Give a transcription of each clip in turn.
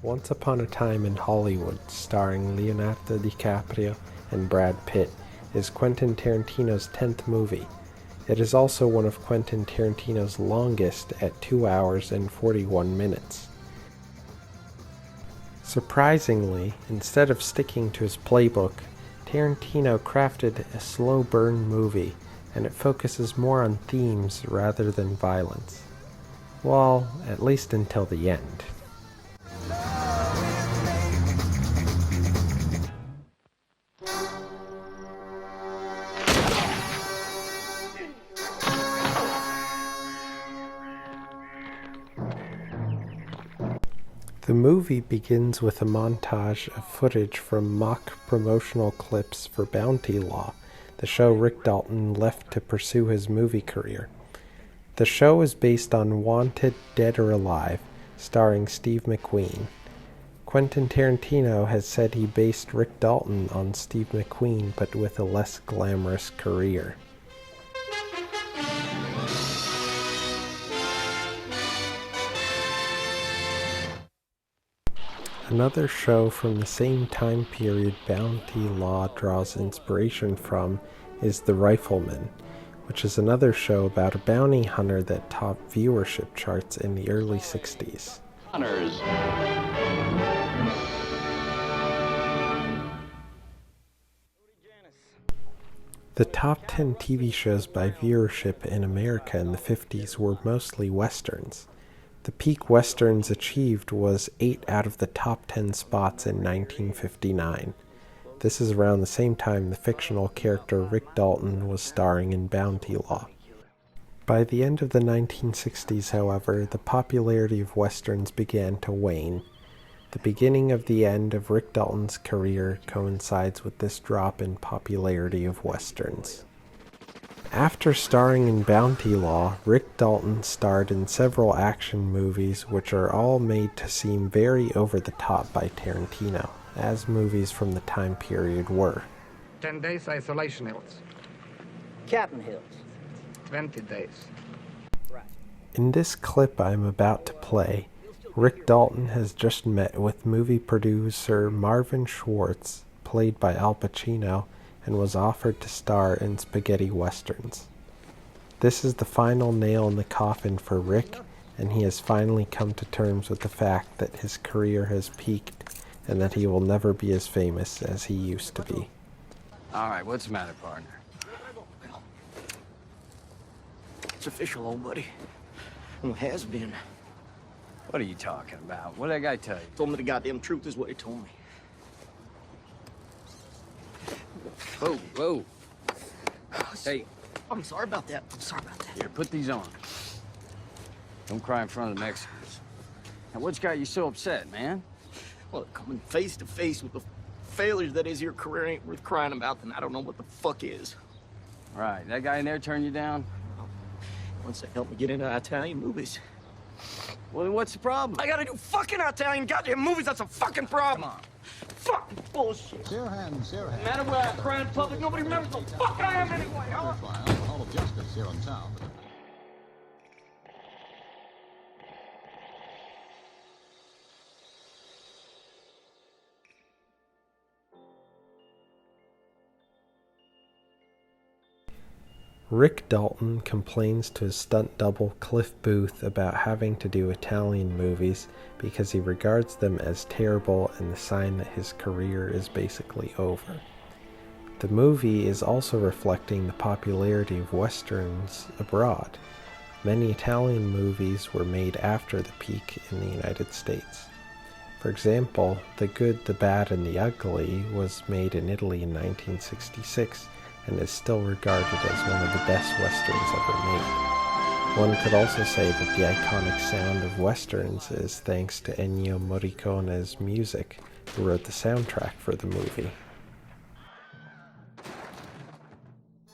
Once Upon a Time in Hollywood, starring Leonardo DiCaprio and Brad Pitt, is Quentin Tarantino's 10th movie. It is also one of Quentin Tarantino's longest at 2 hours and 41 minutes. Surprisingly, instead of sticking to his playbook, Tarantino crafted a slow burn movie, and it focuses more on themes rather than violence. Well, at least until the end. The movie begins with a montage of footage from mock promotional clips for Bounty Law, the show Rick Dalton left to pursue his movie career. The show is based on Wanted Dead or Alive, starring Steve McQueen. Quentin Tarantino has said he based Rick Dalton on Steve McQueen, but with a less glamorous career. Another show from the same time period Bounty Law draws inspiration from is The Rifleman, which is another show about a bounty hunter that topped viewership charts in the early 60s. Hunters. The top 10 TV shows by viewership in America in the 50s were mostly westerns. The peak westerns achieved was 8 out of the top 10 spots in 1959. This is around the same time the fictional character Rick Dalton was starring in Bounty Law. By the end of the 1960s, however, the popularity of westerns began to wane. The beginning of the end of Rick Dalton's career coincides with this drop in popularity of westerns. After starring in Bounty Law, Rick Dalton starred in several action movies which are all made to seem very over the top by Tarantino, as movies from the time period were. 10 days isolation hills. Captain Hills. 20 days. Right. In this clip I'm about to play, Rick Dalton has just met with movie producer Marvin Schwartz, played by Al Pacino, and was offered to star in spaghetti westerns. This is the final nail in the coffin for Rick, and he has finally come to terms with the fact that his career has peaked and that he will never be as famous as he used to be. All right, what's the matter, partner? It's official, old buddy. Well, it has been. What are you talking about? What did that guy tell you? Told me the goddamn truth is what he told me. Whoa, whoa. Hey, I'm sorry about that. I'm sorry about that. here, put these on. Don't cry in front of the Mexicans. Now, what's got you so upset, man? Well, coming face to face with the failures that is your career ain't worth crying about, then I don't know what the fuck is. Right, that guy in there turned you down? Once they helped me get into Italian movies. Well, then what's the problem? I gotta do fucking Italian goddamn movies, that's a fucking problem. Come on. Fucking bullshit. Zero hands, zero hands. No matter where I cry in public, nobody remembers the fuck I am anyway, huh? Trial, the Hall of Justice here in town. Rick Dalton complains to his stunt double Cliff Booth about having to do Italian movies because he regards them as terrible and the sign that his career is basically over. The movie is also reflecting the popularity of westerns abroad. Many Italian movies were made after the peak in the United States. For example, The Good, the Bad, and the Ugly was made in Italy in 1966, and is still regarded as one of the best westerns ever made. One could also say that the iconic sound of westerns is thanks to Ennio Morricone's music, who wrote the soundtrack for the movie. What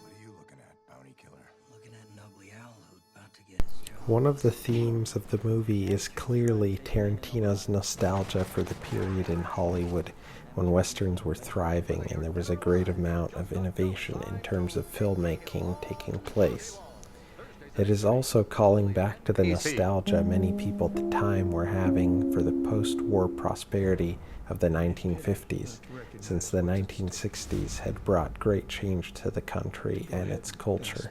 are you looking at, bounty killer? Looking at an ugly owl who's about to get his job. One of the themes of the movie is clearly Tarantino's nostalgia for the period in Hollywood when westerns were thriving and there was a great amount of innovation in terms of filmmaking taking place. It is also calling back to the nostalgia many people at the time were having for the post-war prosperity of the 1950s, since the 1960s had brought great change to the country and its culture.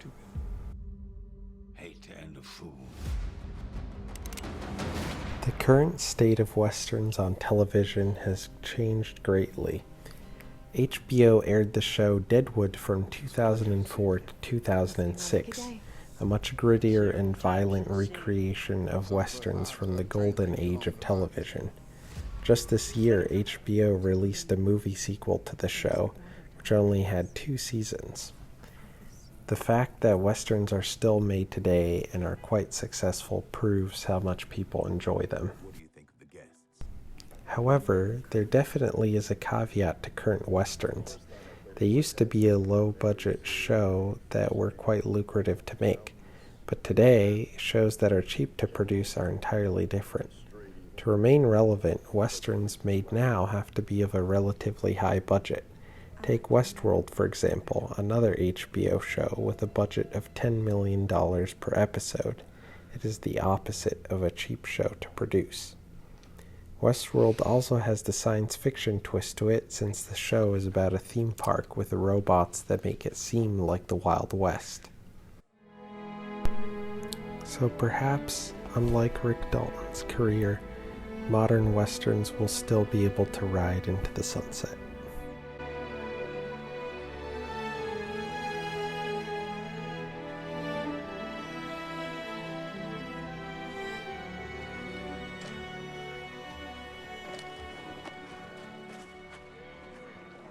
Hate to end a fool. The current state of westerns on television has changed greatly. HBO aired the show Deadwood from 2004 to 2006, a much grittier and violent recreation of westerns from the golden age of television. Just this year, HBO released a movie sequel to the show, which only had 2 seasons. The fact that westerns are still made today and are quite successful proves how much people enjoy them. What do you think of the guests? However, there definitely is a caveat to current westerns. They used to be a low-budget show that were quite lucrative to make, but today, shows that are cheap to produce are entirely different. To remain relevant, westerns made now have to be of a relatively high budget. Take Westworld, for example, another HBO show with a budget of $10 million per episode. It is the opposite of a cheap show to produce. Westworld also has the science fiction twist to it, since the show is about a theme park with robots that make it seem like the Wild West. So perhaps, unlike Rick Dalton's career, modern westerns will still be able to ride into the sunset.